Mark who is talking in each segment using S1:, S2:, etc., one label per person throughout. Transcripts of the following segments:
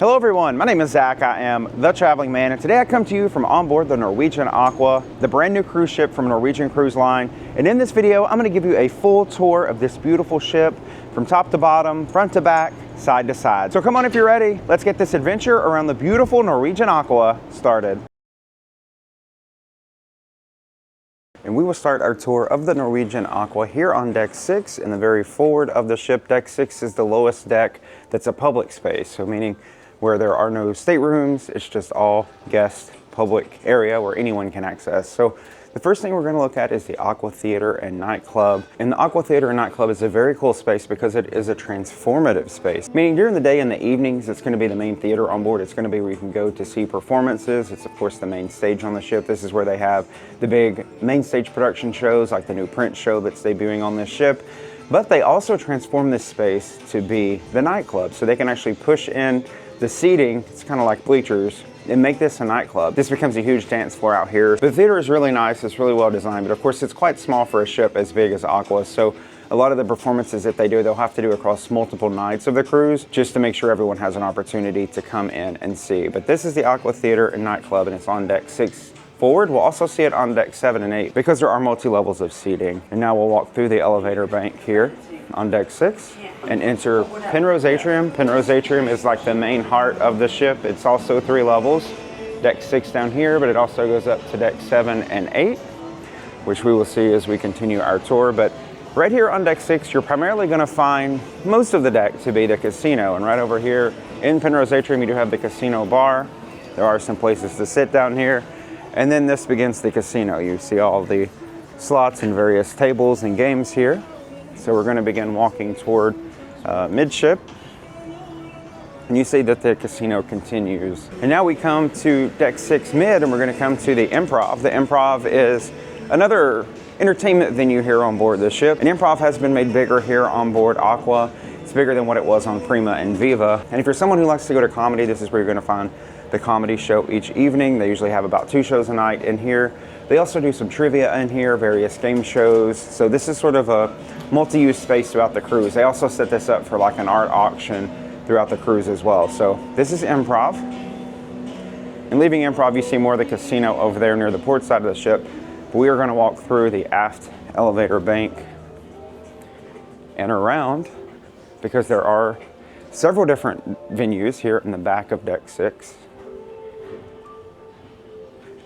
S1: Hello everyone, my name is Zach. I am the Traveling Man, and today I come to you from on board the Norwegian Aqua, the brand new cruise ship from Norwegian Cruise Line. And in this video, I'm going to give you a full tour of this beautiful ship from top to bottom, front to back, side to side. So come on if you're ready, let's get this adventure around the beautiful Norwegian Aqua started. And we will start our tour of the Norwegian Aqua here on deck 6 in the very forward of the ship. Deck 6 is the lowest deck that's a public space, so meaning where there are no staterooms, it's just all guest public area where anyone can access. So the first thing we're going to look at is the Aqua Theater and Nightclub. And the Aqua Theater and Nightclub is a very cool space because it is a transformative space. Meaning during the day and the evenings, it's going to be the main theater on board. It's going to be where you can go to see performances. It's of course the main stage on the ship. This is where they have the big main stage production shows like the new Prince show that's debuting on this ship. But they also transform this space to be the nightclub. So they can actually push in the seating, it's kind of like bleachers, and make this a nightclub. This becomes a huge dance floor out here. The theater is really nice, it's really well designed, but of course it's quite small for a ship as big as Aqua, so a lot of the performances that they do, they'll have to do across multiple nights of the cruise just to make sure everyone has an opportunity to come in and see. But this is the Aqua Theater and Nightclub, and it's on deck 6 forward. We'll also see it on deck 7 and 8 because there are multi-levels of seating. And now we'll walk through the elevator bank here on deck 6 and enter Penrose Atrium. Penrose Atrium is like the main heart of the ship. It's also 3 levels. Deck 6 down here, but it also goes up to deck 7 and 8, which we will see as we continue our tour. But right here on deck 6, you're primarily going to find most of the deck to be the casino. And right over here in Penrose Atrium, you do have the casino bar. There are some places to sit down here. And then this begins the casino. You see all the slots and various tables and games here. So we're going to begin walking toward midship. And you see that the casino continues. And now we come to deck 6 mid, and we're going to come to the Improv. The Improv is another entertainment venue here on board the ship. And Improv has been made bigger here on board Aqua. It's bigger than what it was on Prima and Viva. And if you're someone who likes to go to comedy, this is where you're going to find the comedy show each evening. They usually have about 2 shows a night in here. They also do some trivia in here, various game shows. So this is sort of a multi-use space throughout the cruise. They also set this up for like an art auction throughout the cruise as well. So this is Improv. And leaving Improv, you see more of the casino over there near the port side of the ship. But we are going to walk through the aft elevator bank and around because there are several different venues here in the back of deck 6.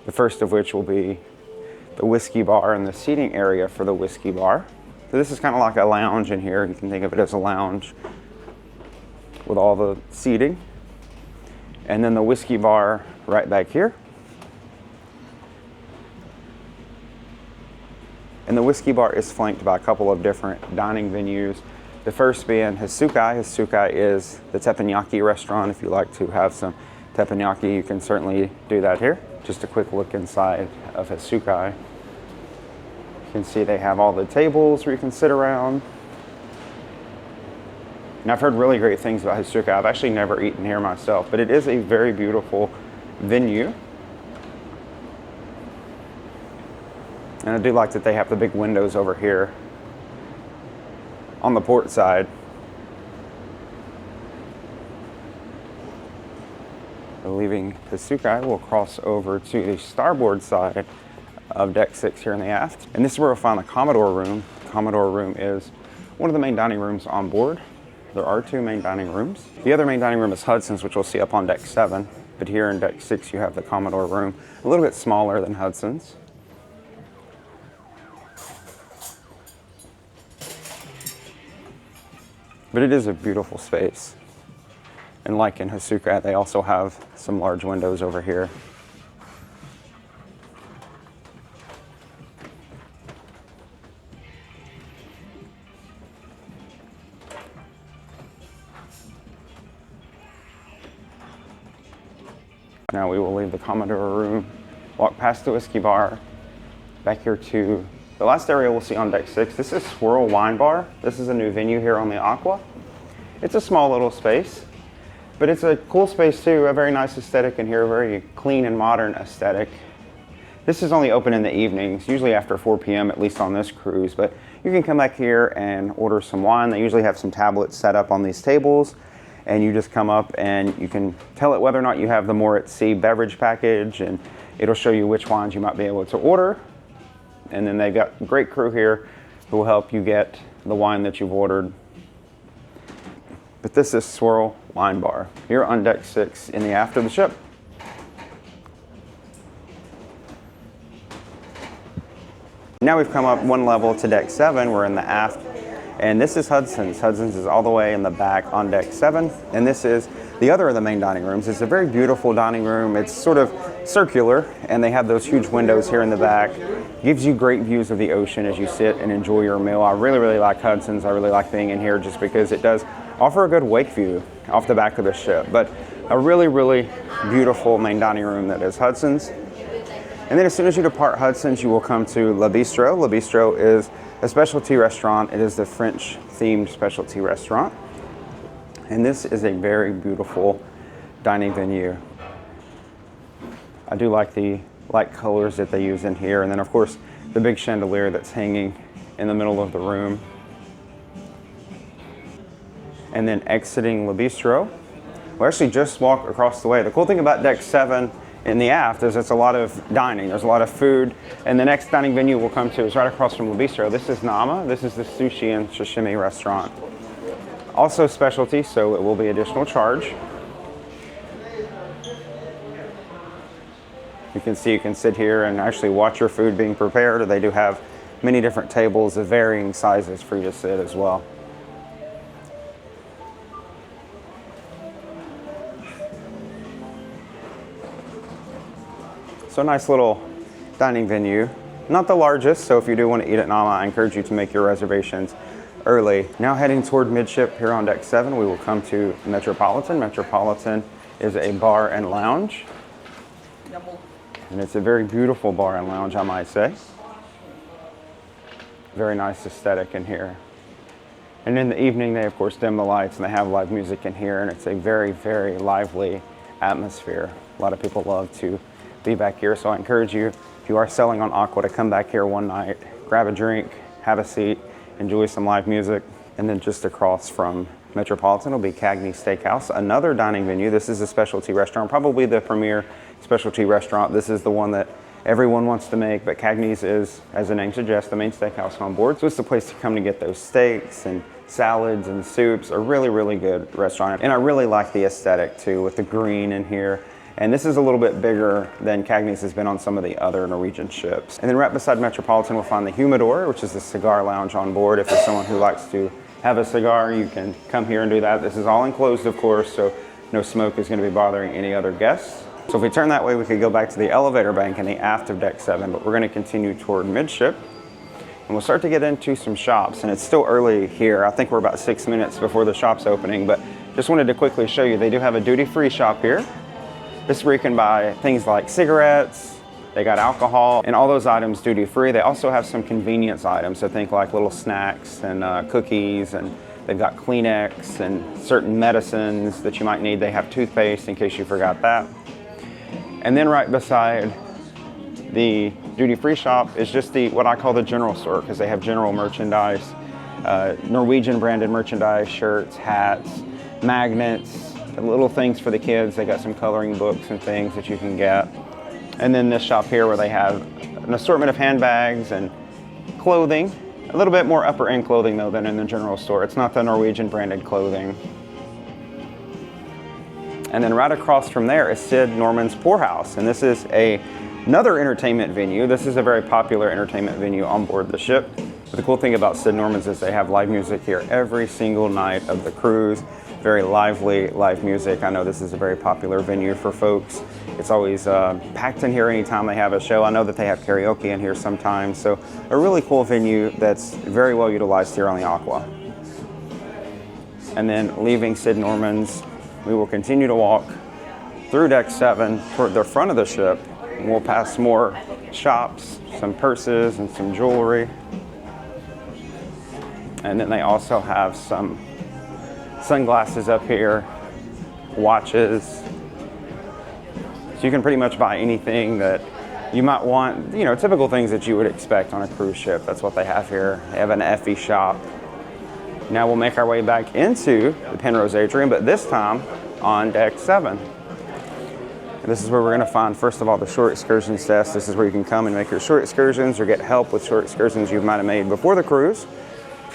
S1: The first of which will be the whiskey bar and the seating area for the whiskey bar. So this is kind of like a lounge in here. You can think of it as a lounge with all the seating. And then the whiskey bar right back here. And the whiskey bar is flanked by a couple of different dining venues. The first being Hasukai. Hasukai is the teppanyaki restaurant. If you like to have some teppanyaki, you can certainly do that here. Just a quick look inside of Hasukai. You can see they have all the tables where you can sit around. And I've heard really great things about Hasukai. I've actually never eaten here myself, but it is a very beautiful venue. And I do like that they have the big windows over here on the port side. So leaving Hasukai, we'll cross over to the starboard side of deck 6 here in the aft. And this is where we'll find the Commodore room. The Commodore room is one of the main dining rooms on board. There are 2 main dining rooms. The other main dining room is Hudson's, which we'll see up on deck 7. But here in deck 6, you have the Commodore room, a little bit smaller than Hudson's. But it is a beautiful space. And like in Hasukai, they also have some large windows over here. Now we will leave the Commodore room, walk past the whiskey bar, back here to the last area we'll see on deck 6. This is Swirl Wine Bar. This is a new venue here on the Aqua. It's a small little space, but it's a cool space too. A very nice aesthetic in here, a very clean and modern aesthetic. This is only open in the evenings, usually after 4 p.m., at least on this cruise, but you can come back here and order some wine. They usually have some tablets set up on these tables, and you just come up and you can tell it whether or not you have the more at sea beverage package, and it'll show you which wines you might be able to order. And then they've got a great crew here who will help you get the wine that you've ordered. But this is Swirl Wine Bar here on deck 6 in the aft of the ship. Now we've come up one level to deck 7. We're in the aft, and this is Hudson's. Hudson's is all the way in the back on deck 7, and this is the other of the main dining rooms. It's a very beautiful dining room. It's sort of circular, and they have those huge windows here in the back. Gives you great views of the ocean as you sit and enjoy your meal. I really like Hudson's. I really like being in here just because it does offer a good wake view off the back of the ship. But a really beautiful main dining room that is Hudson's. And then as soon as you depart Hudson's, you will come to Le Bistro. Le Bistro is a specialty restaurant. It is the French themed specialty restaurant. And this is a very beautiful dining venue. I do like the light colors that they use in here. And then of course, the big chandelier that's hanging in the middle of the room. And then exiting Le Bistro, we'll actually just walk across the way. The cool thing about deck 7 in the aft is it's a lot of dining. There's a lot of food. And the next dining venue we'll come to is right across from Le Bistro. This is Nama. This is the sushi and sashimi restaurant. Also specialty, so it will be additional charge. You can see you can sit here and actually watch your food being prepared. They do have many different tables of varying sizes for you to sit as well. So a nice little dining venue. Not the largest, so if you do want to eat at Nama, I encourage you to make your reservations early. Now heading toward midship here on deck 7, we will come to Metropolitan. Metropolitan is a bar and lounge. And it's a very beautiful bar and lounge, I might say. Very nice aesthetic in here. And in the evening, they of course dim the lights and they have live music in here, and it's a very lively atmosphere. A lot of people love to be back here, so I encourage you, if you are selling on Aqua, to come back here one night, grab a drink, have a seat, enjoy some live music. And then just across from Metropolitan will be Cagney's Steakhouse, another dining venue. This is a specialty restaurant, probably the premier specialty restaurant. This is the one that everyone wants to make, but Cagney's is, as the name suggests, the main steakhouse on board. So it's the place to come to get those steaks and salads and soups. A really good restaurant. And I really like the aesthetic too, with the green in here. And this is a little bit bigger than Cagney's has been on some of the other Norwegian ships. And then right beside Metropolitan, we'll find the Humidor, which is the cigar lounge on board. If you're someone who likes to have a cigar, you can come here and do that. This is all enclosed, of course, so no smoke is going to be bothering any other guests. So if we turn that way, we could go back to the elevator bank in the aft of deck 7, but we're going to continue toward midship. And we'll start to get into some shops, and it's still early here. I think we're about 6 minutes before the shop's opening, but just wanted to quickly show you, they do have a duty-free shop here. This is where you can buy things like cigarettes, they got alcohol, and all those items duty-free. They also have some convenience items, so think like little snacks and cookies, and they've got Kleenex and certain medicines that you might need. They have toothpaste in case you forgot that. And then right beside the duty-free shop is just what I call the general store, because they have general merchandise, Norwegian branded merchandise, shirts, hats, magnets, little things for the kids. They got some coloring books and things that you can get. And then this shop here where they have an assortment of handbags and clothing. A little bit more upper end clothing though than in the general store. It's not the Norwegian branded clothing. And then right across from there is Sid Norman's Poorhouse. And this is another entertainment venue. This is a very popular entertainment venue on board the ship. But the cool thing about Sid Norman's is they have live music here every single night of the cruise. Very lively live music. I know this is a very popular venue for folks. It's always packed in here anytime they have a show. I know that they have karaoke in here sometimes. So a really cool venue that's very well utilized here on the Aqua. And then leaving Sid Norman's, we will continue to walk through deck 7 toward the front of the ship. And we'll pass more shops, some purses and some jewelry. And then they also have some sunglasses up here, watches. So you can pretty much buy anything that you might want, you know, typical things that you would expect on a cruise ship. That's what they have here. They have an Effie shop. Now we'll make our way back into the Penrose Atrium, but this time on deck 7. And this is where we're going to find, first of all, the short excursions desk. This is where you can come and make your short excursions or get help with short excursions you might have made before the cruise.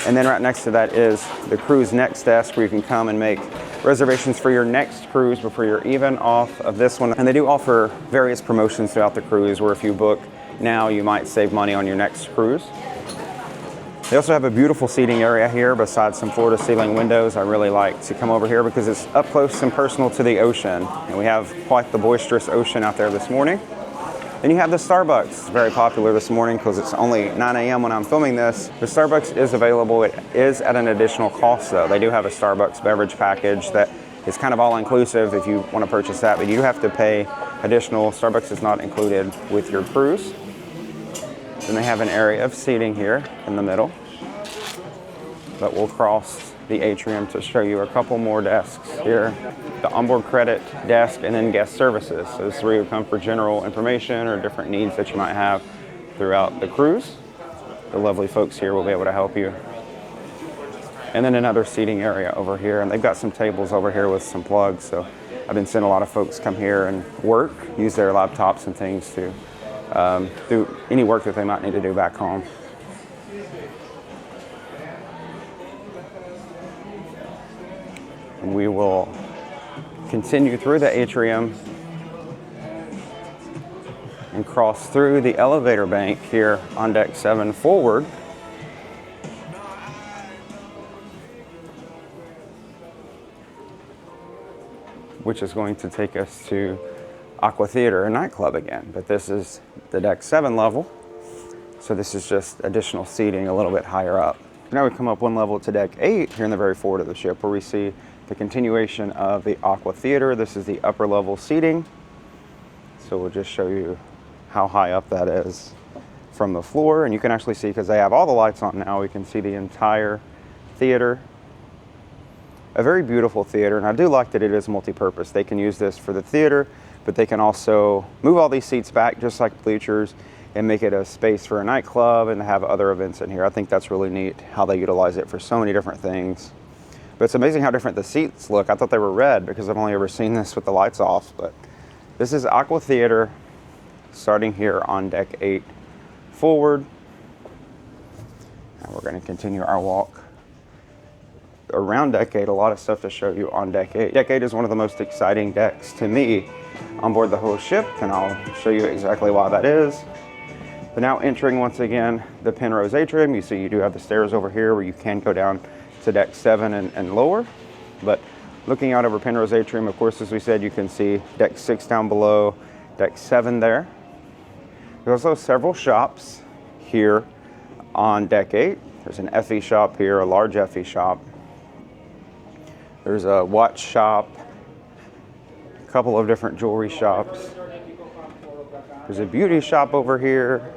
S1: And then right next to that is the cruise next desk, where you can come and make reservations for your next cruise before you're even off of this one. And they do offer various promotions throughout the cruise, where if you book now, you might save money on your next cruise. They also have a beautiful seating area here besides some floor-to-ceiling windows. I really like to come over here because it's up close and personal to the ocean. And we have quite the boisterous ocean out there this morning. Then you have the Starbucks, very popular this morning because it's only 9 a.m. when I'm filming this. The Starbucks is available. It is at an additional cost though. They do have a Starbucks beverage package that is kind of all-inclusive if you want to purchase that, but you have to pay additional. Starbucks is not included with your cruise. Then they have an area of seating here in the middle. But we'll cross the atrium to show you a couple more desks here. The onboard credit desk and then guest services. So this is where you come for general information or different needs that you might have throughout the cruise. The lovely folks here will be able to help you. And then another seating area over here. And they've got some tables over here with some plugs. So I've been seeing a lot of folks come here and work, use their laptops and things to do any work that they might need to do back home. And we will continue through the atrium and cross through the elevator bank here on deck 7 forward. Which is going to take us to Aqua Theater and nightclub again, but this is the deck 7 level, so this is just additional seating a little bit higher up. Now we come up one level to deck 8 here in the very forward of the ship, where we see the continuation of the Aqua Theater. This is the upper level seating, so we'll just show you how high up that is from the floor, and you can actually see, because they have all the lights on now, we can see the entire theater. A very beautiful theater, and I do like that it is multi-purpose. They can use this for the theater, but they can also move all these seats back just like bleachers and make it a space for a nightclub and have other events in here. I think that's really neat how they utilize it for so many different things. But it's amazing how different the seats look. I thought they were red because I've only ever seen this with the lights off, but this is Aqua Theater starting here on deck 8 forward. And we're going to continue our walk around deck 8. A lot of stuff to show you on deck 8. Deck 8 is one of the most exciting decks to me on board the whole ship, and I'll show you exactly why that is. But now entering once again the Penrose Atrium, you see you do have the stairs over here where you can go down to deck 7 and lower. But looking out over Penrose Atrium, of course, as we said, you can see deck 6 down below, deck 7 there. There's also several shops here on deck 8. There's an Effie shop here, a large Effie shop. There's a watch shop, a couple of different jewelry shops. There's a beauty shop over here.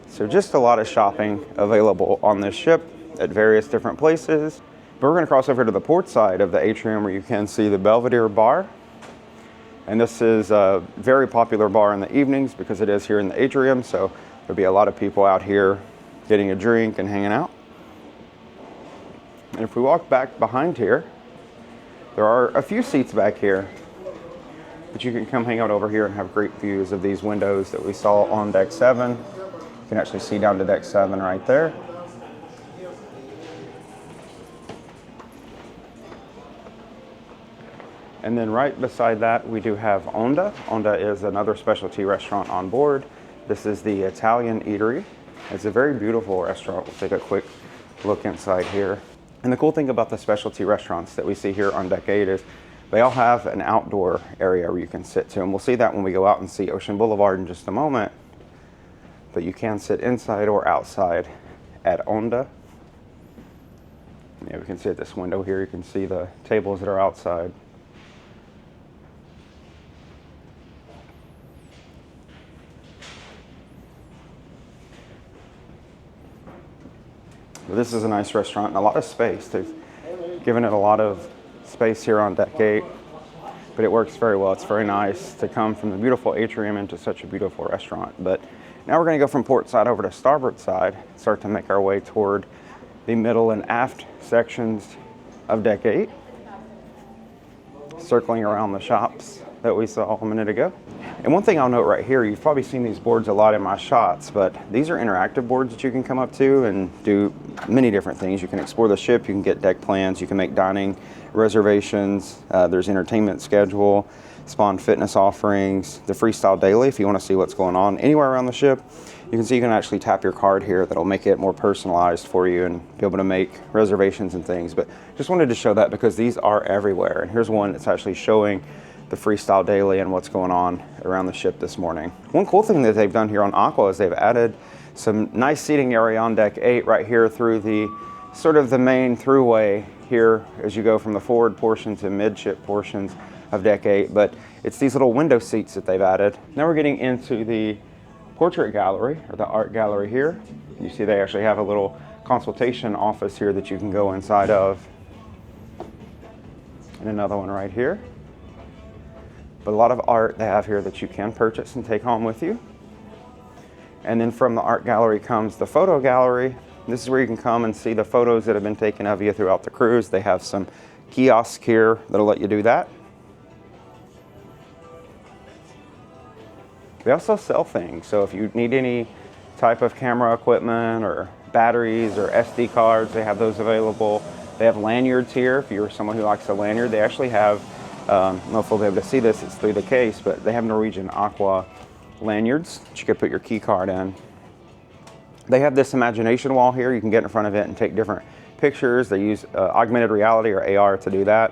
S1: So just a lot of shopping available on this ship at various different places. But we're going to cross over to the port side of the atrium where you can see the Belvedere bar. And this is a very popular bar in the evenings because it is here in the atrium. So there'll be a lot of people out here getting a drink and hanging out. And if we walk back behind here, there are a few seats back here, but you can come hang out over here and have great views of these windows that we saw on deck 7. You can actually see down to deck 7 right there. And then right beside that, we do have Onda. Onda is another specialty restaurant on board. This is the Italian eatery. It's a very beautiful restaurant. We'll take a quick look inside here. And the cool thing about the specialty restaurants that we see here on deck 8 is they all have an outdoor area where you can sit to. And we'll see that when we go out and see Ocean Boulevard in just a moment. But you can sit inside or outside at Onda. Yeah, we can see at this window here, you can see the tables that are outside. But this is a nice restaurant and a lot of space. They've given it a lot of space here on deck 8, but it works very well. It's very nice to come from the beautiful atrium into such a beautiful restaurant. But now we're going to go from port side over to starboard side, start to make our way toward the middle and aft sections of Deck 8, circling around the shops that we saw a minute ago. And one thing I'll note right here, you've probably seen these boards a lot in my shots, but these are interactive boards that you can come up to and do many different things. You can explore the ship, you can get deck plans, you can make dining reservations, there's entertainment schedule, Spawn fitness offerings, the freestyle daily if you want to see what's going on anywhere around the ship. You can see you can actually tap your card here that'll make it more personalized for you and be able to make reservations and things. But just wanted to show that because these are everywhere. And here's one that's actually showing the freestyle daily and what's going on around the ship this morning. One cool thing that they've done here on Aqua is they've added some nice seating area on Deck 8 right here through the sort of the main throughway here as you go from the forward portion to midship portions of Deck 8. But it's these little window seats that they've added. Now we're getting into the portrait gallery, or the art gallery here. You see they actually have a little consultation office here that you can go inside of. And another one right here. But a lot of art they have here that you can purchase and take home with you. And then from the art gallery comes the photo gallery. This is where you can come and see the photos that have been taken of you throughout the cruise. They have some kiosks here that'll let you do that. They also sell things, so if you need any type of camera equipment or batteries or SD cards, they have those available. They have lanyards here if you're someone who likes a lanyard. They actually have, I don't know if we'll be able to see this, it's through the case, but they have Norwegian Aqua lanyards that you could put your key card in. They have this imagination wall here. You can get in front of it and take different pictures. They use augmented reality or AR to do that.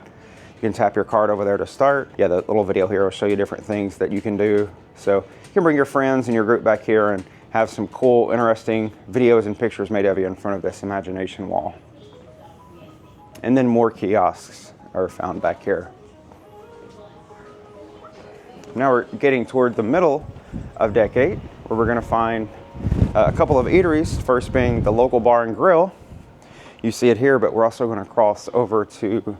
S1: You can tap your card over there to start. Yeah, the little video here will show you different things that you can do. So you can bring your friends and your group back here and have some cool, interesting videos and pictures made of you in front of this imagination wall. And then more kiosks are found back here. Now we're getting toward the middle of Deck 8, where we're gonna find a couple of eateries, first being the local bar and grill. You see it here, but we're also gonna cross over to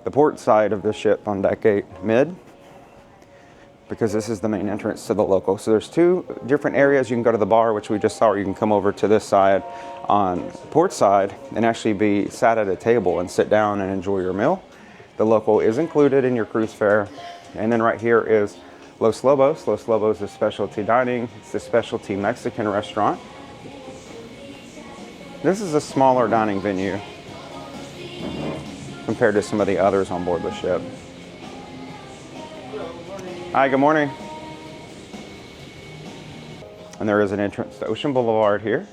S1: the port side of the ship on Deck 8 mid, because this is the main entrance to the local. So there's two different areas. You can go to the bar, which we just saw, or you can come over to this side on the port side and actually be sat at a table and sit down and enjoy your meal. The local is included in your cruise fare. And then right here is Los Lobos. Los Lobos is specialty dining. It's a specialty Mexican restaurant. This is a smaller dining venue compared to some of the others on board the ship. Hi, good morning. And there is an entrance to Ocean Boulevard here,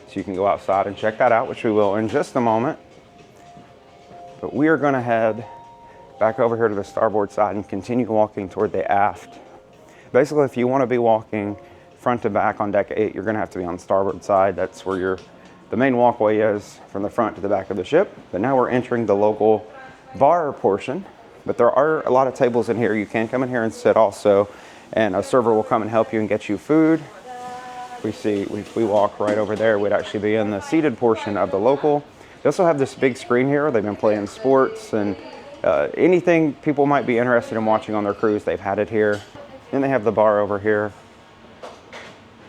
S1: so you can go outside and check that out, which we will in just a moment. But we are going to head back over here to the starboard side and continue walking toward the aft. Basically, if you want to be walking front to back on Deck 8, you're going to have to be on the starboard side. That's where the main walkway is, from the front to the back of the ship. But now we're entering the local bar portion. But there are a lot of tables in here. You can come in here and sit also, and a server will come and help you and get you food. We walk right over there, we'd actually be in the seated portion of the local. They also have this big screen here. They've been playing sports and anything people might be interested in watching on their cruise, they've had it here. Then they have the bar over here.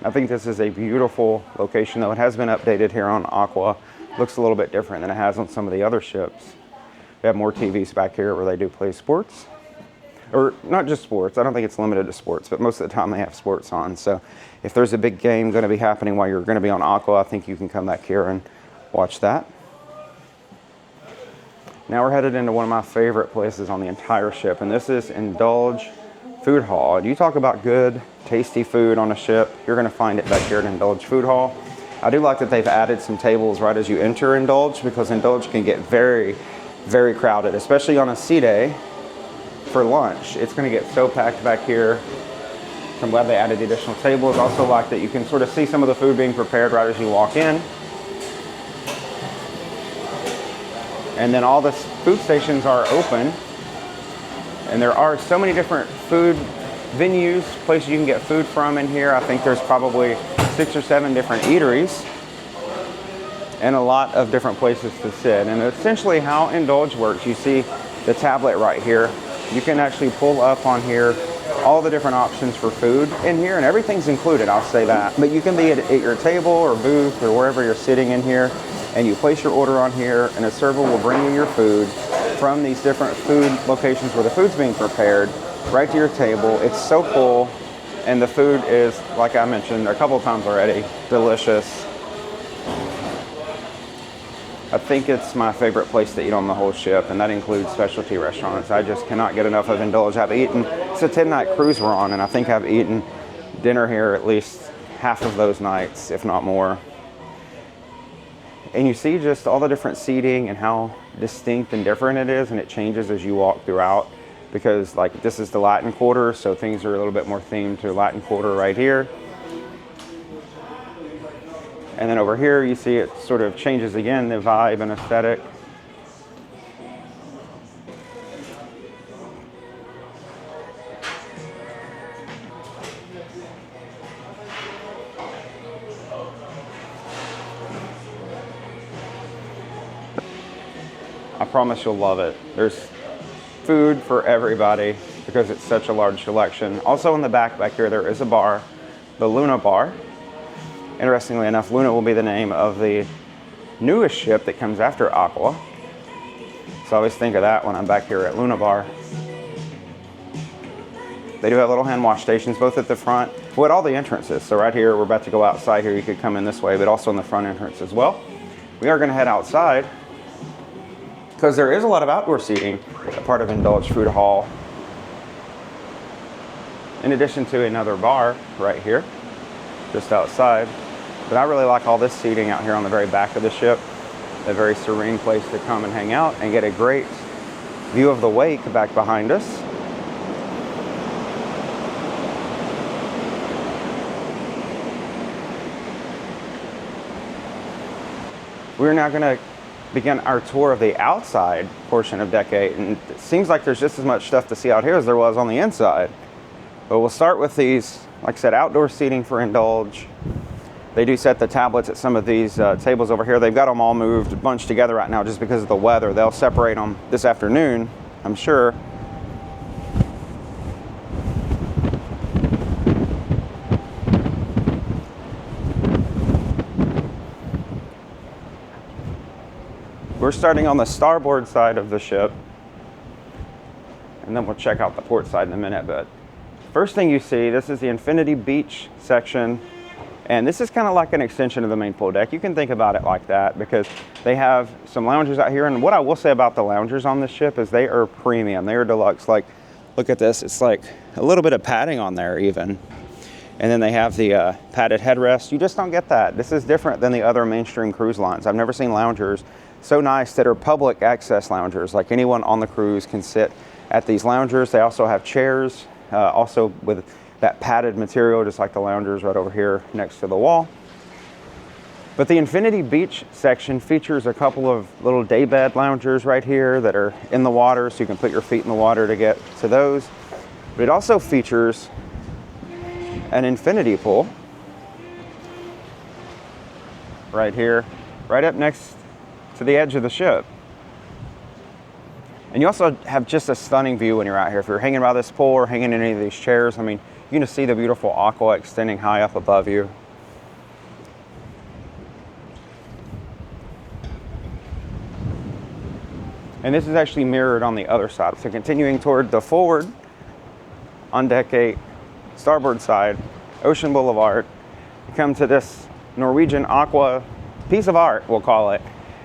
S1: I think this is a beautiful location, though. It has been updated here on Aqua. Looks a little bit different than it has on some of the other ships. We have more TVs back here where they do play sports. Or not just sports, I don't think it's limited to sports, but most of the time they have sports on. So if there's a big game going to be happening while you're going to be on Aqua, I think you can come back here and watch that. Now we're headed into one of my favorite places on the entire ship, and this is Indulge Food Hall. And you talk about good, tasty food on a ship, you're going to find it back here at Indulge Food Hall. I do like that they've added some tables right as you enter Indulge, because Indulge can get very, very crowded, especially on a sea day for lunch. It's going to get so packed back here. I'm glad they added the additional tables. Also like that you can sort of see some of the food being prepared right as you walk in. And then all the food stations are open. And there are so many different food venues, places you can get food from in here. I think there's probably 6 or 7 different eateries and a lot of different places to sit. And essentially how Indulge works, you see the tablet right here. You can actually pull up on here all the different options for food in here, and everything's included, I'll say that. But you can be at your table or booth or wherever you're sitting in here and you place your order on here, and a server will bring you your food from these different food locations where the food's being prepared right to your table. It's so cool, and the food is, like I mentioned a couple of times already, delicious. I think it's my favorite place to eat on the whole ship, and that includes specialty restaurants. I just cannot get enough of Indulge. I've eaten, it's a 10-night cruise we're on, and I think I've eaten dinner here at least half of those nights, if not more. And you see just all the different seating and how distinct and different it is, and it changes as you walk throughout, because like this is the Latin Quarter, so things are a little bit more themed to Latin Quarter right here. And then over here you see it sort of changes again, the vibe and aesthetic. I promise you'll love it. There's food for everybody because it's such a large selection. Also in the back here there is a bar, the Luna Bar. Interestingly enough, Luna will be the name of the newest ship that comes after Aqua. So I always think of that when I'm back here at Luna Bar. They do have little hand wash stations both at the front, well, at all the entrances. So right here, we're about to go outside here. You could come in this way, but also in the front entrance as well. We are going to head outside because there is a lot of outdoor seating, a part of Indulge Food Hall, in addition to another bar right here, just outside. But I really like all this seating out here on the very back of the ship. A very serene place to come and hang out and get a great view of the wake back behind us. We're now going to begin our tour of the outside portion of Deck 8, and it seems like there's just as much stuff to see out here as there was on the inside. But we'll start with these, like I said, outdoor seating for Indulge. They do set the tablets at some of these tables over here. They've got them all moved, bunched together right now just because of the weather. They'll separate them this afternoon, I'm sure. We're starting on the starboard side of the ship, and then we'll check out the port side in a minute. But first thing you see, this is the Infinity Beach section. And this is kind of like an extension of the main pool deck. You can think about it like that because they have some loungers out here. And what I will say about the loungers on this ship is they are premium. They are deluxe. Like, look at this. It's like a little bit of padding on there even. And then they have the padded headrest. You just don't get that. This is different than the other mainstream cruise lines. I've never seen loungers so nice that are public access loungers. Like anyone on the cruise can sit at these loungers. They also have chairs, also with that padded material, just like the loungers right over here next to the wall. But the Infinity Beach section features a couple of little daybed loungers right here that are in the water, so you can put your feet in the water to get to those. But it also features an infinity pool right here, right up next to the edge of the ship. And you also have just a stunning view when you're out here. If you're hanging by this pool or hanging in any of these chairs, I mean, you're going to see the beautiful Aqua extending high up above you. And this is actually mirrored on the other side. So continuing toward the forward on Deck 8, starboard side, Ocean Boulevard, you come to this Norwegian Aqua piece of art, we'll call it.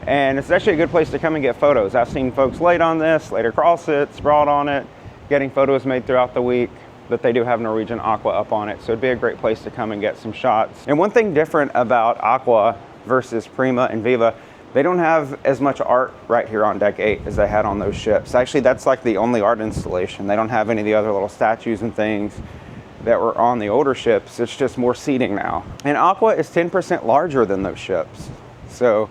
S1: And it's actually a good place to come and get photos. I've seen folks late on this, later across it, sprawled on it, getting photos made throughout the week. But they do have Norwegian Aqua up on it, so it'd be a great place to come and get some shots. And one thing different about Aqua versus Prima and Viva, they don't have as much art right here on Deck 8 as they had on those ships. Actually, that's like the only art installation. They don't have any of the other little statues and things that were on the older ships. It's just more seating now. And Aqua is 10% larger than those ships. So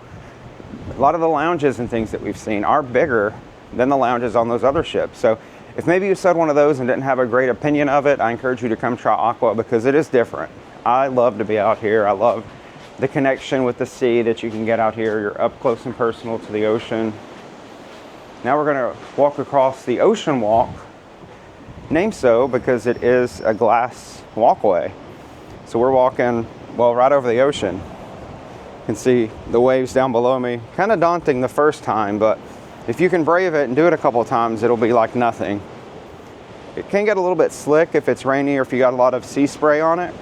S1: a lot of the lounges and things that we've seen are bigger than the lounges on those other ships. So if maybe you said one of those and didn't have a great opinion of it, I encourage you to come try Aqua because it is different. I love to be out here. I love the connection with the sea that you can get out here. You're up close and personal to the ocean. Now we're going to walk across the Ocean Walk, named so because it is a glass walkway. So we're walking, well, right over the ocean. You can see the waves down below me. Kind of daunting the first time, but if you can brave it and do it a couple of times, it'll be like nothing. It can get a little bit slick if it's rainy or if you got a lot of sea spray on it.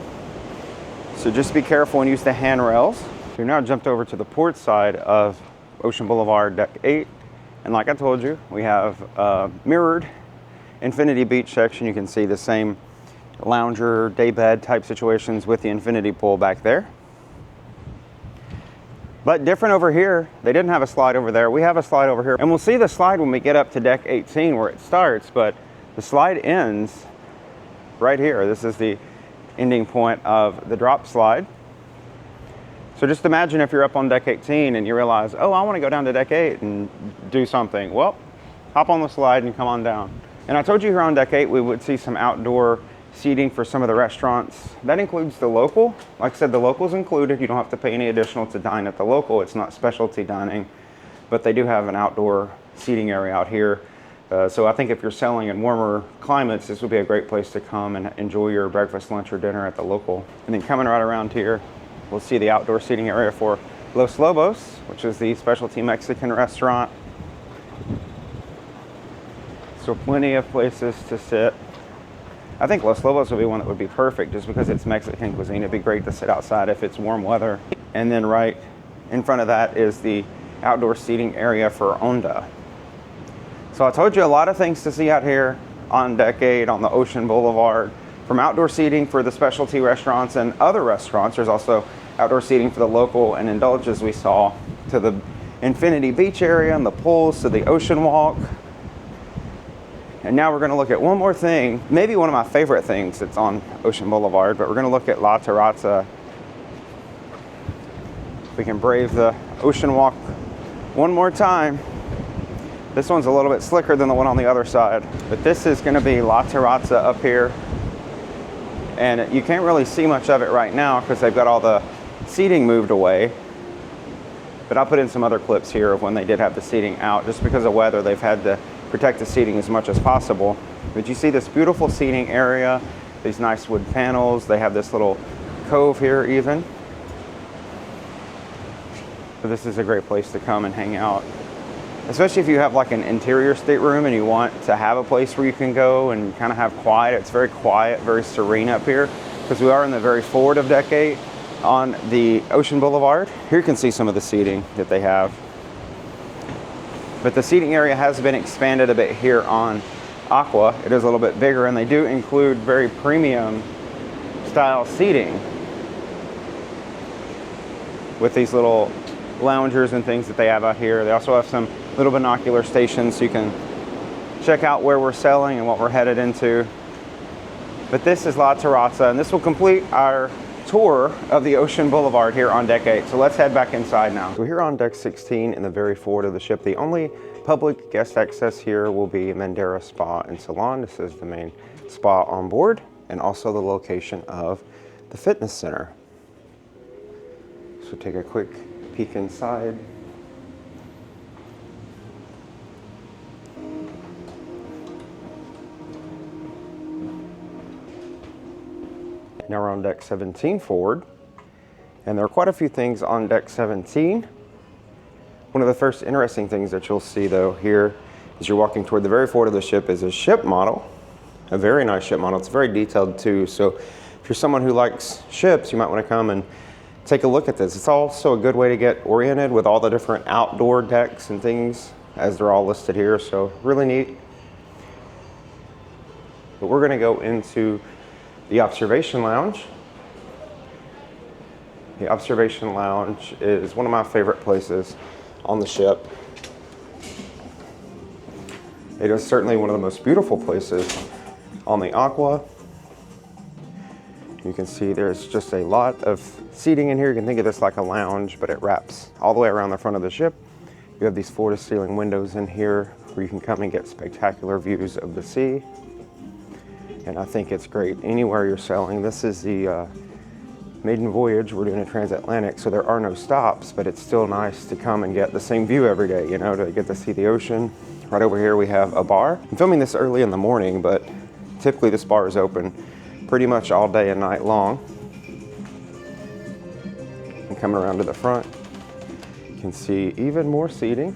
S1: So just be careful and use the handrails. We now jumped over to the port side of Ocean Boulevard, deck 8. And like I told you, we have a mirrored infinity beach section. You can see the same lounger, daybed type situations with the infinity pool back there. But different over here, they didn't have a slide over there. We have a slide over here. And we'll see the slide when we get up to deck 18 where it starts, but the slide ends right here. This is the ending point of the drop slide. So just imagine if you're up on deck 18 and you realize, oh, I want to go down to deck 8 and do something. Well, hop on the slide and come on down. And I told you here on deck 8 we would see some outdoor seating for some of the restaurants. That includes the local. Like I said, the local's included. You don't have to pay any additional to dine at the local. It's not specialty dining, but they do have an outdoor seating area out here. So I think if you're selling in warmer climates, this would be a great place to come and enjoy your breakfast, lunch, or dinner at the local. And then coming right around here, we'll see the outdoor seating area for Los Lobos, which is the specialty Mexican restaurant. So plenty of places to sit. I think Los Lobos would be one that would be perfect just because it's Mexican cuisine. It'd be great to sit outside if it's warm weather. And then right in front of that is the outdoor seating area for Onda. So I told you a lot of things to see out here on deck 8 on the Ocean Boulevard. From outdoor seating for the specialty restaurants and other restaurants, there's also outdoor seating for the local and Indulge, as we saw, to the Infinity Beach area and the pools, to the Ocean Walk. And now we're going to look at one more thing, maybe one of my favorite things that's on Ocean Boulevard, but we're going to look at La Terrazza. We can brave the Ocean Walk one more time. This one's a little bit slicker than the one on the other side, but this is going to be La Terrazza up here. And you can't really see much of it right now because they've got all the seating moved away. But I'll put in some other clips here of when they did have the seating out. Just because of weather, they've had to protect the seating as much as possible. But you see this beautiful seating area, these nice wood panels. They have this little cove here even. So this is a great place to come and hang out. Especially if you have like an interior stateroom and you want to have a place where you can go and kind of have quiet. It's very quiet, very serene up here because we are in the very forward of deck 8 on the Ocean Boulevard. Here you can see some of the seating that they have. But the seating area has been expanded a bit here on Aqua. It is a little bit bigger and they do include very premium style seating with these little loungers and things that they have out here. They also have some little binocular stations so you can check out where we're sailing and what we're headed into. But this is La Terrazza, and this will complete our tour of the Ocean Boulevard here on deck 8. So let's head back inside now. So here on deck 16 in the very forward of the ship, the only public guest access here will be Mandara Spa and Salon. This is the main spa on board and also the location of the fitness center. So take a quick peek inside. Now we're on deck 17 forward, and there are quite a few things on deck 17. One of the first interesting things that you'll see though here as you're walking toward the very forward of the ship is a ship model, a very nice ship model. It's very detailed too, so if you're someone who likes ships, you might want to come and take a look at this. It's also a good way to get oriented with all the different outdoor decks and things as they're all listed here, so really neat. But we're going to go into the observation lounge. The observation lounge is one of my favorite places on the ship. It is certainly one of the most beautiful places on the Aqua. You can see there's just a lot of seating in here. You can think of this like a lounge, but it wraps all the way around the front of the ship. You have these floor-to-ceiling windows in here where you can come and get spectacular views of the sea. And I think it's great anywhere you're sailing. This is the maiden voyage. We're doing a transatlantic, so there are no stops, but it's still nice to come and get the same view every day, you know, to get to see the ocean. Right over here we have a bar. I'm filming this early in the morning, but typically this bar is open pretty much all day and night long. And coming around to the front, you can see even more seating.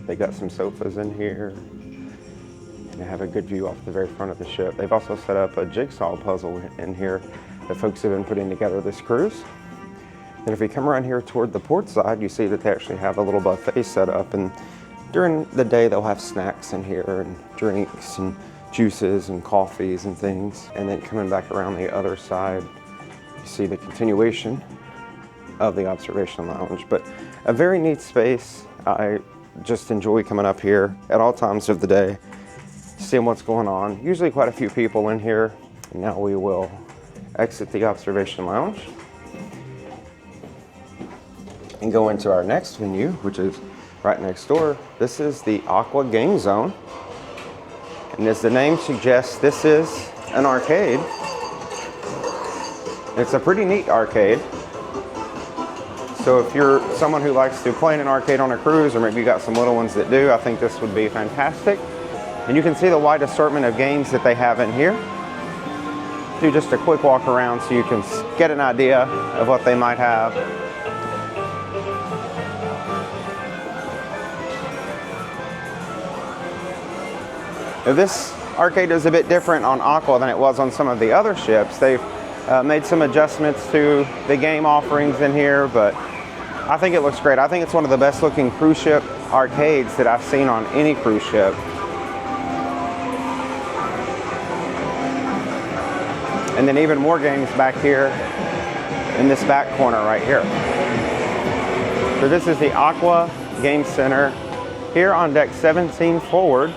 S1: They got some sofas in here, and they have a good view off the very front of the ship. They've also set up a jigsaw puzzle in here that folks have been putting together this cruise. And if we come around here toward the port side, you see that they actually have a little buffet set up, and during the day they'll have snacks in here and drinks and juices and coffees and things. And then coming back around the other side, you see the continuation of the observation lounge. But a very neat space. I just enjoy coming up here at all times of the day, seeing what's going on. Usually quite a few people in here. And now we will exit the observation lounge and go into our next venue, which is right next door. This is the Aqua Game Zone. And as the name suggests, this is an arcade. It's a pretty neat arcade. So if you're someone who likes to play in an arcade on a cruise, or maybe you got some little ones that do, I think this would be fantastic. And you can see the wide assortment of games that they have in here. Do just a quick walk around so you can get an idea of what they might have. Now, this arcade is a bit different on Aqua than it was on some of the other ships. They've made some adjustments to the game offerings in here, but I think it looks great. I think it's one of the best looking cruise ship arcades that I've seen on any cruise ship. And then even more games back here in this back corner right here. So this is the Aqua Game Center here on deck 17 forward,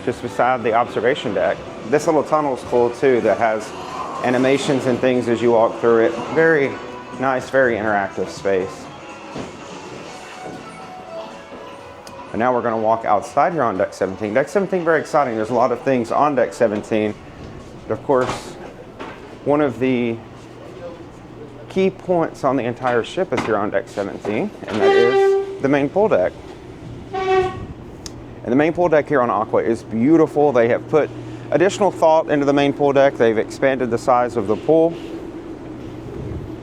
S1: just beside the observation deck. This little tunnel is cool too, that has animations and things as you walk through it. Very nice, very interactive space. And now we're going to walk outside here on deck 17. Deck 17, very exciting. There's a lot of things on deck 17. But of course, one of the key points on the entire ship is here on deck 17, and that is the main pool deck. And the main pool deck here on Aqua is beautiful. They have put additional thought into the main pool deck. They've expanded the size of the pool.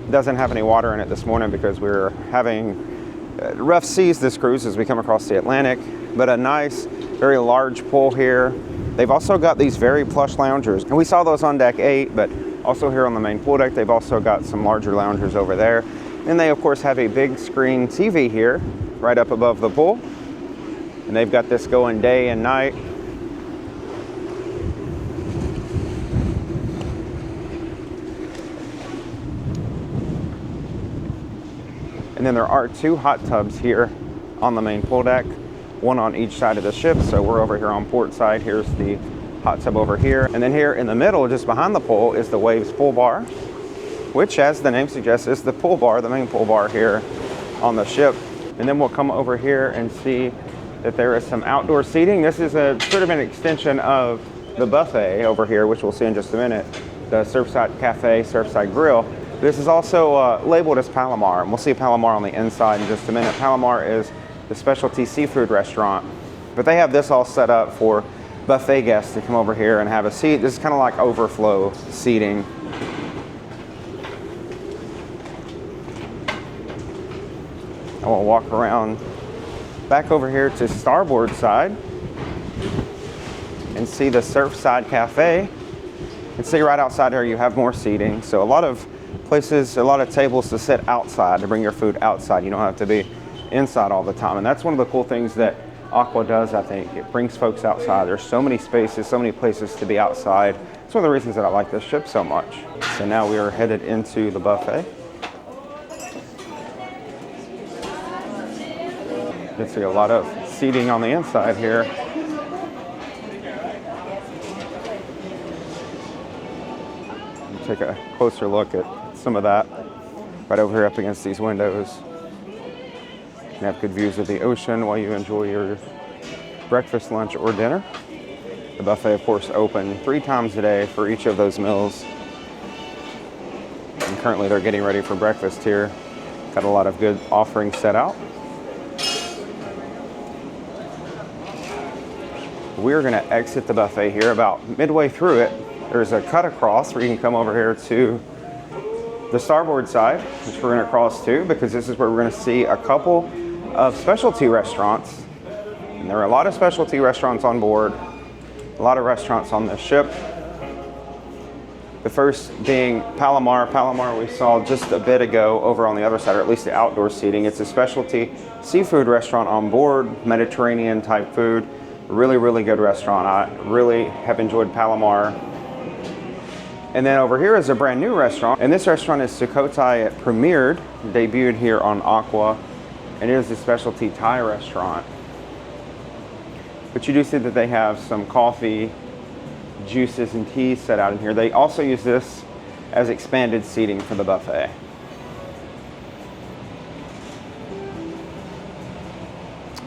S1: It doesn't have any water in it this morning because we're having rough seas this cruise as we come across the Atlantic, but a nice, very large pool here. They've also got these very plush loungers, and we saw those on deck 8, but also here on the main pool deck, they've also got some larger loungers over there. And they, of course, have a big screen TV here right up above the pool. And they've got this going day and night. And then there are 2 hot tubs here on the main pool deck, one on each side of the ship. So we're over here on port side. Here's the hot tub over here. And then here in the middle, just behind the pool, is the Waves pool bar, which, as the name suggests, is the pool bar, the main pool bar here on the ship. And then we'll come over here and see that there is some outdoor seating. This is a sort of an extension of the buffet over here, which we'll see in just a minute, the Surfside Cafe, Surfside Grill. This is also labeled as Palomar, and we'll see Palomar on the inside in just a minute. Palomar is the specialty seafood restaurant, but they have this all set up for buffet guests to come over here and have a seat. This is kind of like overflow seating. I will walk around back over here to starboard side and see the Surfside Cafe. And see right outside here you have more seating. So a lot of places, a lot of tables to sit outside, to bring your food outside. You don't have to be inside all the time. And that's one of the cool things that Aqua does, I think. It brings folks outside. There's so many spaces, so many places to be outside. It's one of the reasons that I like this ship so much. So now we are headed into the buffet. You can see a lot of seating on the inside here. Take a closer look at some of that right over here up against these windows. You can have good views of the ocean while you enjoy your breakfast, lunch, or dinner. The buffet, of course, open 3 times a day for each of those meals. And currently they're getting ready for breakfast here. Got a lot of good offerings set out. We're going to exit the buffet here about midway through it. There's a cut across where you can come over here to the starboard side, which we're going to cross to, because this is where we're going to see a couple of specialty restaurants. And there are a lot of specialty restaurants on board, a lot of restaurants on this ship. The first being Palomar. Palomar we saw just a bit ago over on the other side, or at least the outdoor seating. It's a specialty seafood restaurant on board, Mediterranean type food. Really, really good restaurant. I really have enjoyed Palomar. And then over here is a brand new restaurant. And this restaurant is Sukhothai. It premiered, debuted here on Aqua. And it is a specialty Thai restaurant. But you do see that they have some coffee, juices and teas set out in here. They also use this as expanded seating for the buffet.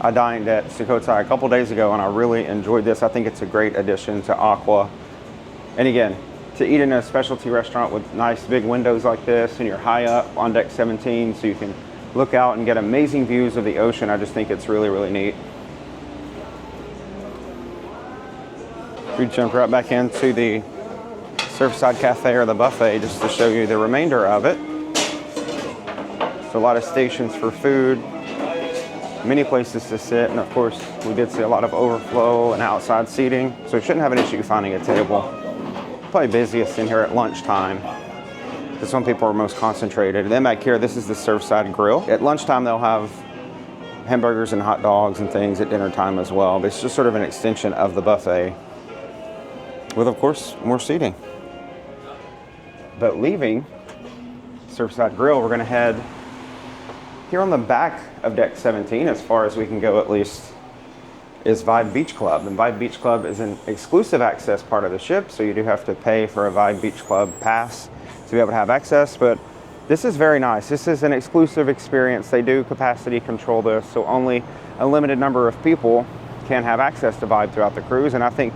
S1: I dined at Sukhothai a couple days ago and I really enjoyed this. I think it's a great addition to Aqua. And again, to eat in a specialty restaurant with nice big windows like this, and you're high up on deck 17 so you can look out and get amazing views of the ocean, I just think it's really, really neat. We jump right back into the Surfside Cafe or the buffet just to show you the remainder of it. So a lot of stations for food, many places to sit, and of course we did see a lot of overflow and outside seating, so you shouldn't have an issue finding a table. Probably busiest in here at lunchtime. That's when people are most concentrated. And then back here, this is the Surfside Grill. At lunchtime they'll have hamburgers and hot dogs and things at dinner time as well, but it's just sort of an extension of the buffet, with of course more seating. But leaving Surfside Grill, we're going to head here on the back of deck 17, as far as we can go at least, is Vibe Beach Club. And Vibe Beach Club is an exclusive access part of the ship, so you do have to pay for a Vibe Beach Club pass to be able to have access, but this is very nice. This is an exclusive experience. They do capacity control this, so only a limited number of people can have access to Vibe throughout the cruise, and I think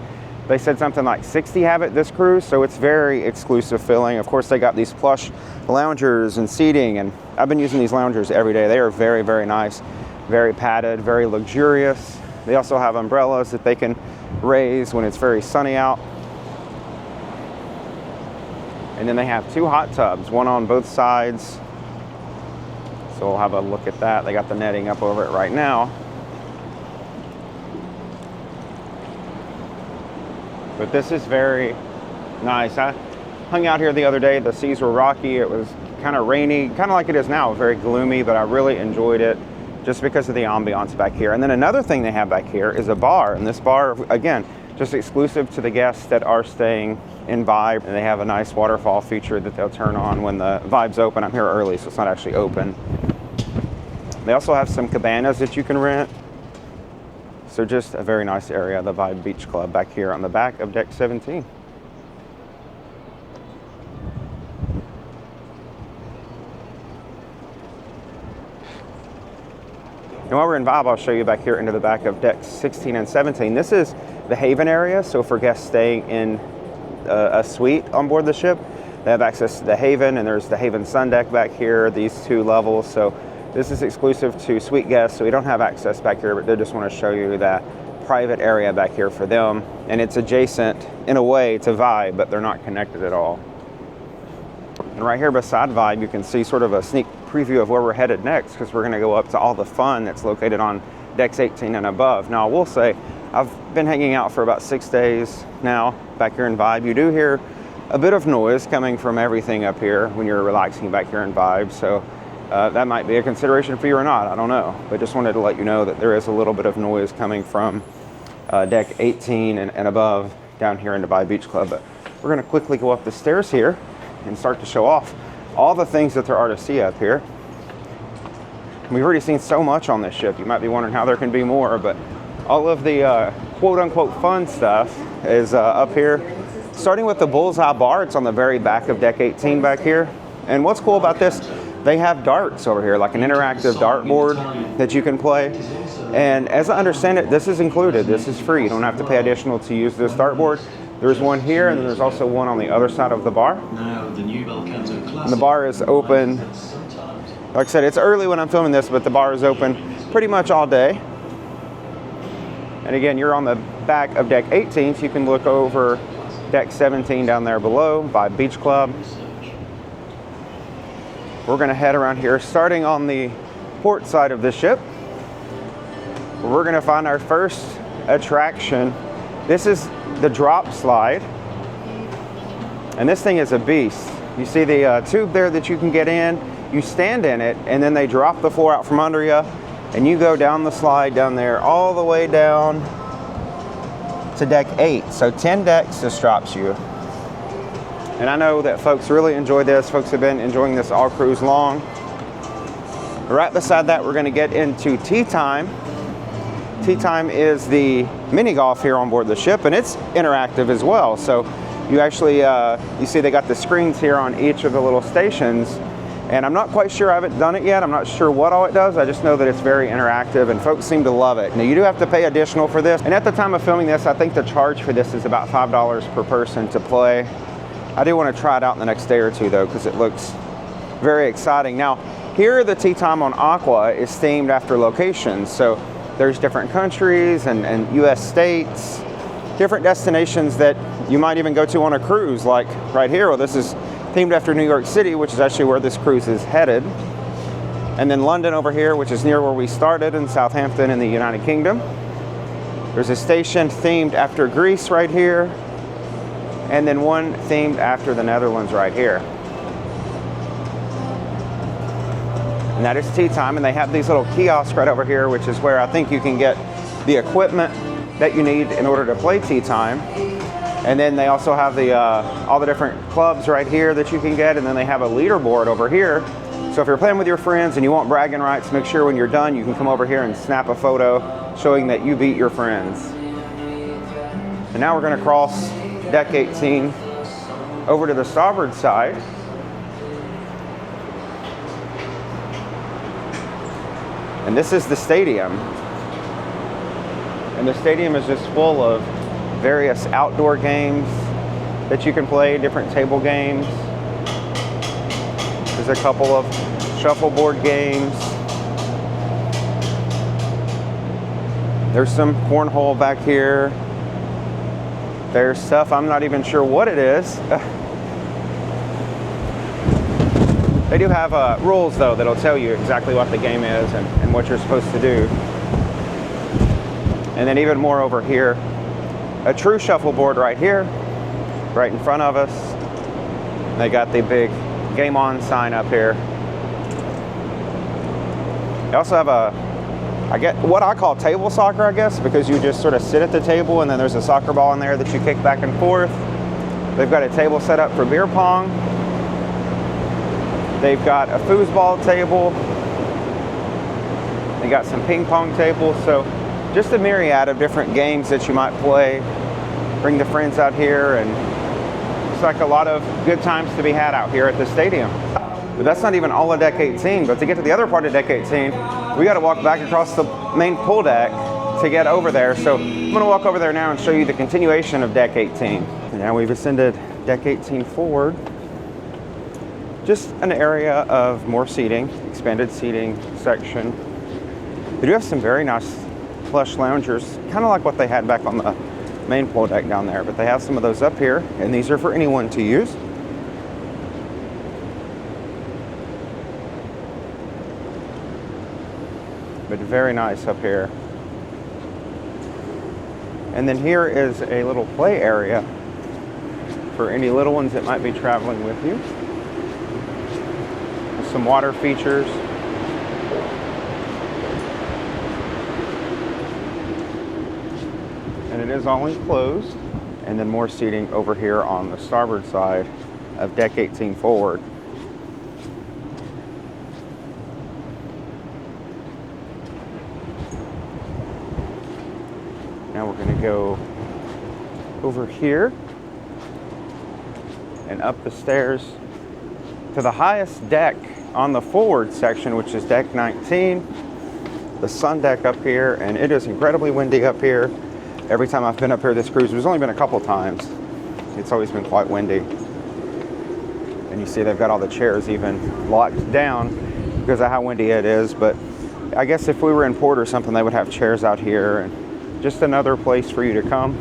S1: they said something like 60 have it this cruise, so it's very exclusive feeling. Of course, they got these plush loungers and seating, and I've been using these loungers every day. They are very, very nice, very padded, very luxurious. They also have umbrellas that they can raise when it's very sunny out. And then they have two hot tubs, one on both sides. So we'll have a look at that. They got the netting up over it right now. But this is very nice. I hung out here the other day. The seas were rocky. It was kind of rainy, kind of like it is now, very gloomy, but I really enjoyed it just because of the ambiance back here. And then another thing they have back here is a bar. And this bar, again, just exclusive to the guests that are staying in Vibe. And they have a nice waterfall feature that they'll turn on when the Vibe's open. I'm here early, so it's not actually open. They also have some cabanas that you can rent. So just a very nice area, the Vibe Beach Club back here on the back of deck 17. And while we're in Vibe, I'll show you back here into the back of decks 16 and 17. This is the Haven area, so for guests staying in a suite on board the ship, they have access to the Haven, and there's the Haven Sun Deck back here, these two levels. So this is exclusive to suite guests, so we don't have access back here, but they just want to show you that private area back here for them. And it's adjacent, in a way, to Vibe, but they're not connected at all. And right here beside Vibe, you can see sort of a sneak preview of where we're headed next, because we're going to go up to all the fun that's located on decks 18 and above. Now, I will say, I've been hanging out for about 6 days now back here in Vibe. You do hear a bit of noise coming from everything up here when you're relaxing back here in Vibe, so that might be a consideration for you or not, I don't know. But just wanted to let you know that there is a little bit of noise coming from deck 18 and above down here into Vibe Beach Club. But we're going to quickly go up the stairs here and start to show off all the things that there are to see up here. We've already seen so much on this ship. You might be wondering how there can be more, but all of the quote-unquote fun stuff is up here. Starting with the Bullseye Bar, it's on the very back of deck 18 back here. And what's cool about this, they have darts over here, like an interactive dartboard that you can play. And as I understand it, this is included. This is free. You don't have to pay additional to use this dartboard. There's one here, and then there's also one on the other side of the bar. And the bar is open. Like I said, it's early when I'm filming this, but the bar is open pretty much all day. And again, you're on the back of deck 18, so you can look over deck 17 down there below, Vibe Beach Club. We're gonna head around here, starting on the port side of the ship. We're gonna find our first attraction. This is the drop slide. And this thing is a beast. You see the tube there that you can get in, you stand in it, and then they drop the floor out from under you, and you go down the slide down there, all the way down to deck 8. So 10 decks this drops you. And I know that folks really enjoy this. Folks have been enjoying this all cruise long. Right beside that, we're gonna get into tea time. Tea time is the mini golf here on board the ship, and it's interactive as well. So you actually, you see they got the screens here on each of the little stations, and I'm not quite sure, I haven't done it yet. I'm not sure what all it does. I just know that it's very interactive and folks seem to love it. Now you do have to pay additional for this. And at the time of filming this, I think the charge for this is about $5 per person to play. I do want to try it out in the next day or two though, because it looks very exciting. Now, here the tea time on Aqua is themed after locations. So there's different countries and US states, different destinations that you might even go to on a cruise, like right here. Well, this is themed after New York City, which is actually where this cruise is headed. And then London over here, which is near where we started in Southampton in the United Kingdom. There's a station themed after Greece right here. And then one themed after the Netherlands right here. And that is tea time, and they have these little kiosks right over here, which is where I think you can get the equipment that you need in order to play tea time. And then they also have the all the different clubs right here that you can get, and then they have a leaderboard over here. So if you're playing with your friends and you want bragging rights, make sure when you're done you can come over here and snap a photo showing that you beat your friends. And now we're going to cross deck 18 over to the starboard side. And this is the stadium. And the stadium is just full of various outdoor games that you can play, different table games. There's a couple of shuffleboard games. There's some cornhole back here. There's stuff, I'm not even sure what it is. They do have rules though that'll tell you exactly what the game is and what you're supposed to do. And then even more over here, a true shuffleboard right here, right in front of us. They got the big Game On sign up here. They also have I get what I call table soccer, I guess, because you just sort of sit at the table and then there's a soccer ball in there that you kick back and forth. They've got a table set up for beer pong. They've got a foosball table. They got some ping pong tables. So just a myriad of different games that you might play. Bring the friends out here, and it's like a lot of good times to be had out here at the stadium. But that's not even all of deck 18. But to get to the other part of deck 18, we got to walk back across the main pool deck to get over there. So I'm going to walk over there now and show you the continuation of deck 18. And now we've ascended deck 18 forward. Just an area of more seating, expanded seating section. They do have some very nice plush loungers, kind of like what they had back on the main pool deck down there, but they have some of those up here, and these are for anyone to use. But very nice up here. And then here is a little play area for any little ones that might be traveling with you. With some water features. And it is all enclosed. And then more seating over here on the starboard side of deck 18 forward. Now we're going to go over here and up the stairs to the highest deck on the forward section, which is deck 19, the sun deck up here, and it is incredibly windy up here. Every time I've been up here this cruise, there's only been a couple times. It's always been quite windy. And you see they've got all the chairs even locked down because of how windy it is. But I guess if we were in port or something, they would have chairs out here, and just another place for you to come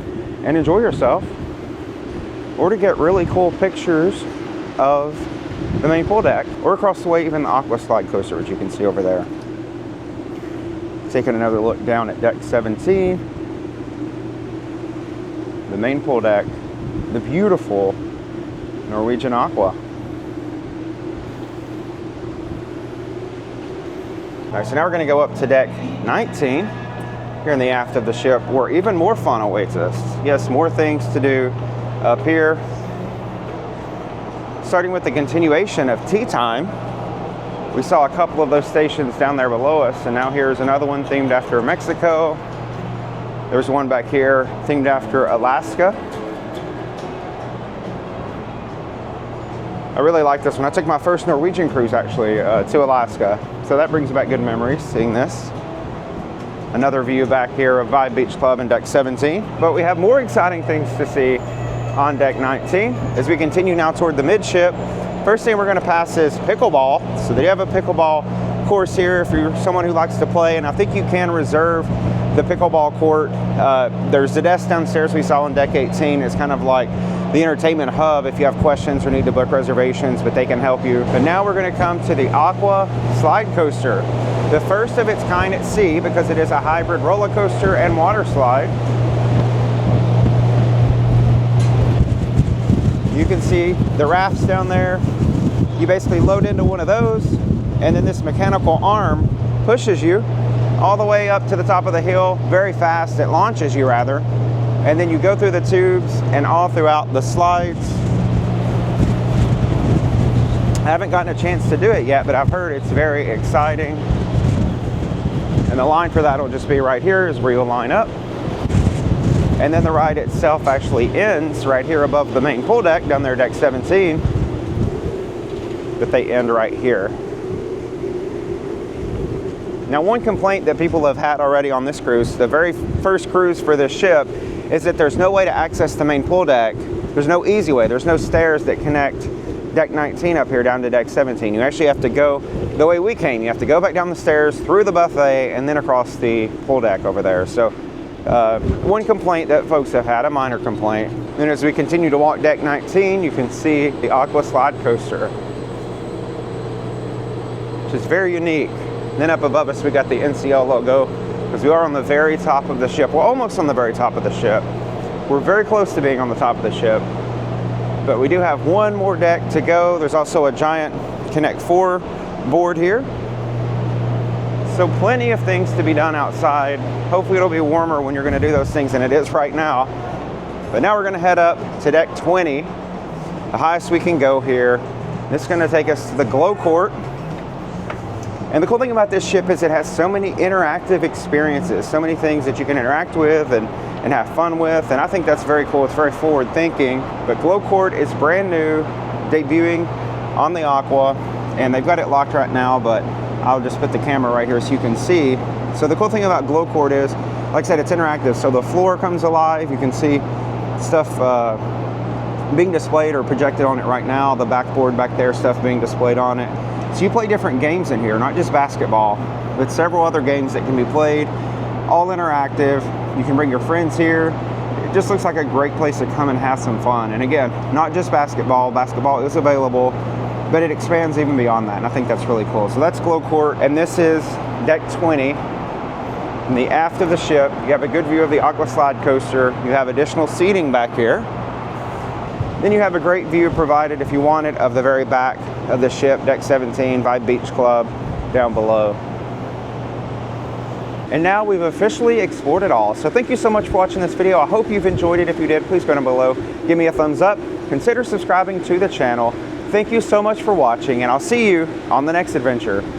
S1: and enjoy yourself, or to get really cool pictures of the main pool deck, or across the way even the Aqua Slidecoaster, which you can see over there. Taking another look down at deck 17, the main pool deck, the beautiful Norwegian Aqua. All right, so now we're going to go up to deck 19 here in the aft of the ship, where even more fun awaits us. Yes, more things to do up here. Starting with the continuation of tea time. We saw a couple of those stations down there below us, and now here's another one themed after Mexico. There's one back here themed after Alaska. I really like this one. I took my first Norwegian cruise actually to Alaska, so that brings back good memories seeing this. Another view back here of Vibe Beach Club in deck 17, but we have more exciting things to see on deck 19 as we continue now toward the midship. First thing we're going to pass is pickleball. So they have a pickleball course here if you're someone who likes to play, and I think you can reserve the pickleball court. There's the desk downstairs we saw on deck 18. It's kind of like the entertainment hub if you have questions or need to book reservations, but they can help you. But now we're going to come to the Aqua Slidecoaster, the first of its kind at sea because it is a hybrid roller coaster and water slide. You can see the rafts down there. You basically load into one of those, and then this mechanical arm pushes you all the way up to the top of the hill very fast. It launches you rather, and then you go through the tubes and all throughout the slides. I haven't gotten a chance to do it yet, but I've heard it's very exciting. And the line for that will just be right here is where you'll line up. And then the ride itself actually ends right here above the main pool deck down there, deck 17. But they end right here. Now, one complaint that people have had already on this cruise, the very first cruise for this ship, is that there's no way to access the main pool deck. There's no easy way. There's no stairs that connect deck 19 up here down to deck 17. You actually have to go the way we came. You have to go back down the stairs, through the buffet, and then across the pool deck over there. So one complaint that folks have had, a minor complaint. And as we continue to walk deck 19, you can see the Aqua Slidecoaster, which is very unique. And then up above us, we got the NCL logo, because we are on the very top of the ship. We're almost on the very top of the ship. We're very close to being on the top of the ship. But we do have one more deck to go. There's also a giant Connect 4 board here. So plenty of things to be done outside. Hopefully it'll be warmer when you're going to do those things than it is right now. But now we're going to head up to deck 20, the highest we can go here. This is going to take us to the glow court. And the cool thing about this ship is it has so many interactive experiences, so many things that you can interact with and have fun with, and I think that's very cool. It's very forward thinking. But Glow Court is brand new, debuting on the Aqua, and they've got it locked right now, but I'll just put the camera right here so you can see. So the cool thing about Glow Court is, like I said, it's interactive. So the floor comes alive. You can see stuff being displayed or projected on it right now. The backboard back there, stuff being displayed on it. So you play different games in here, not just basketball, but several other games that can be played, all interactive. You can bring your friends here. It just looks like a great place to come and have some fun. And again, not just basketball. Basketball is available, but it expands even beyond that, and I think that's really cool. So that's Glow Court, and this is deck 20. In the aft of the ship, you have a good view of the Aqua Slidecoaster. You have additional seating back here. Then you have a great view provided, if you want it, of the very back of the ship, deck 17, Vibe Beach Club, down below. And now we've officially explored it all. So thank you so much for watching this video. I hope you've enjoyed it. If you did, please go down below, give me a thumbs up, consider subscribing to the channel. Thank you so much for watching, and I'll see you on the next adventure.